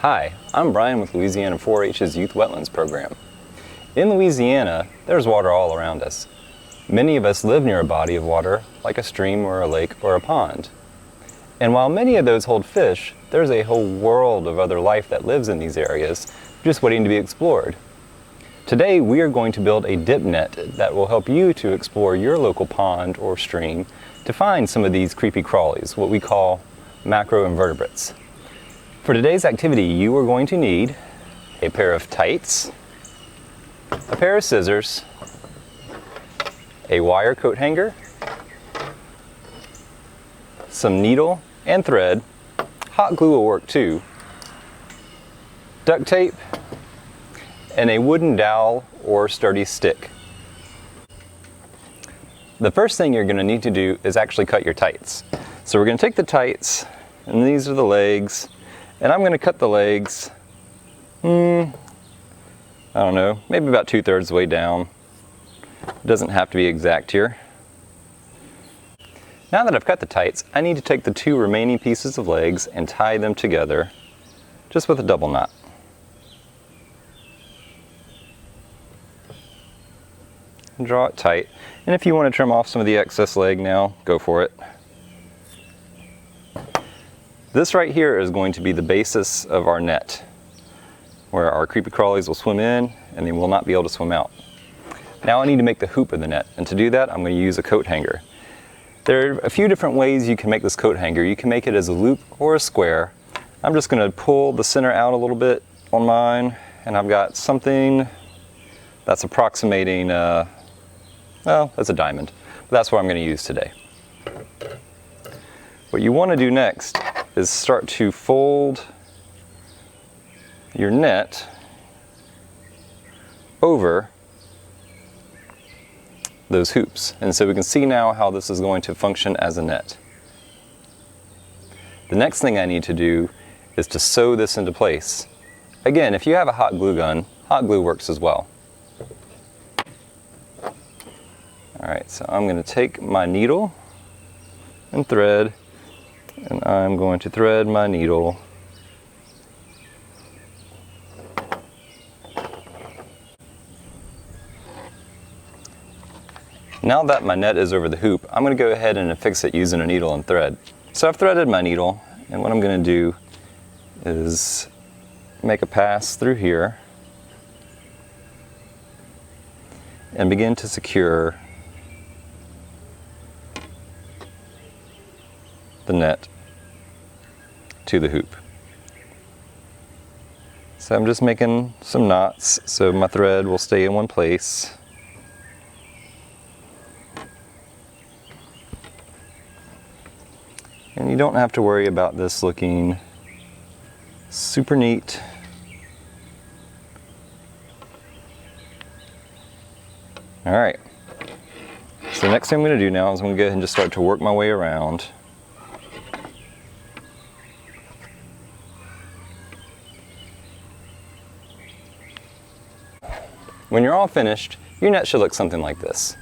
Hi, I'm Brian with Louisiana 4-H's Youth Wetlands Program. In Louisiana, there's water all around us. Many of us live near a body of water, like a stream or a lake or a pond. And while many of those hold fish, there's a whole world of other life that lives in these areas, just waiting to be explored. Today, we are going to build a dip net that will help you to explore your local pond or stream to find some of these creepy crawlies, what we call macroinvertebrates. For today's activity, you are going to need a pair of tights, a pair of scissors, a wire coat hanger, some needle and thread, hot glue will work too, duct tape, and a wooden dowel or sturdy stick. The first thing you're going to need to do is actually cut your tights. So we're going to take the tights, and these are the legs, and I'm going to cut the legs, I don't know, maybe about 2/3 the way down. It doesn't have to be exact here. Now that I've cut the tights, I need to take the two remaining pieces of legs and tie them together just with a double knot. And draw it tight, and if you want to trim off some of the excess leg now, go for it. This right here is going to be the basis of our net, where our creepy crawlies will swim in and they will not be able to swim out. Now I need to make the hoop of the net, and to do that I'm going to use a coat hanger. There are a few different ways you can make this coat hanger. You can make it as a loop or a square. I'm just going to pull the center out a little bit on mine, and I've got something that's approximating, well, that's a diamond, but that's what I'm going to use today. What you want to do next is start to fold your net over those hoops. And so we can see now how this is going to function as a net. The next thing I need to do is to sew this into place. Again, if you have a hot glue gun, hot glue works as well. Alright, so I'm going to take my needle and thread, and I'm going to thread my needle Now that my net is over the hoop, I'm going to go ahead and affix it using a needle and thread. So I've threaded my needle, and what I'm going to do is make a pass through here and begin to secure the net to the hoop. So I'm just making some knots so my thread will stay in one place. And you don't have to worry about this looking super neat. Alright, so the next thing I'm going to do now is I'm going to go ahead and just start to work my way around. When you're all finished, your net should look something like this.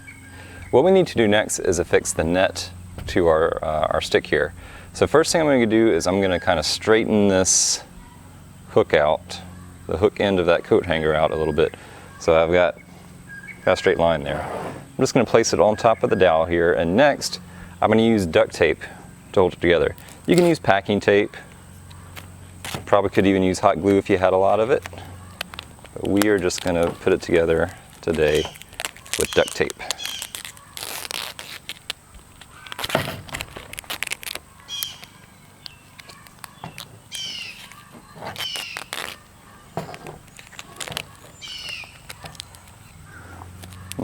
What we need to do next is affix the net to our stick here. So first thing I'm going to do is I'm going to kind of straighten this hook out, the hook end of that coat hanger out a little bit. So I've got a straight line there. I'm just going to place it on top of the dowel here, and next I'm going to use duct tape to hold it together. You can use packing tape, probably could even use hot glue if you had a lot of it, but we are just going to put it together today with duct tape.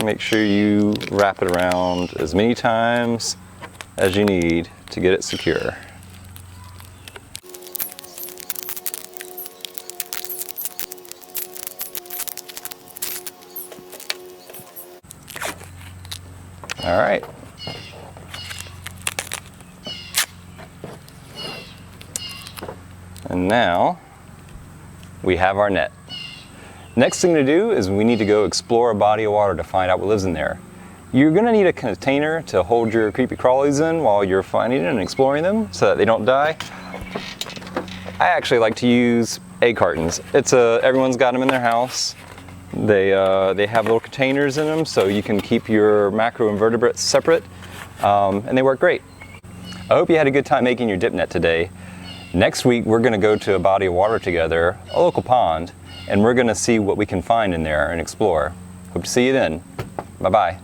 Make sure you wrap it around as many times as you need to get it secure. All right. And now we have our net. Next thing to do is we need to go explore a body of water to find out what lives in there. You're going to need a container to hold your creepy crawlies in while you're finding and exploring them so that they don't die. I actually like to use egg cartons. Everyone's got them in their house. They have little containers in them, so you can keep your macroinvertebrates separate, and they work great. I hope you had a good time making your dip net today. Next week, we're going to go to a body of water together, a local pond, and we're going to see what we can find in there and explore. Hope to see you then. Bye-bye.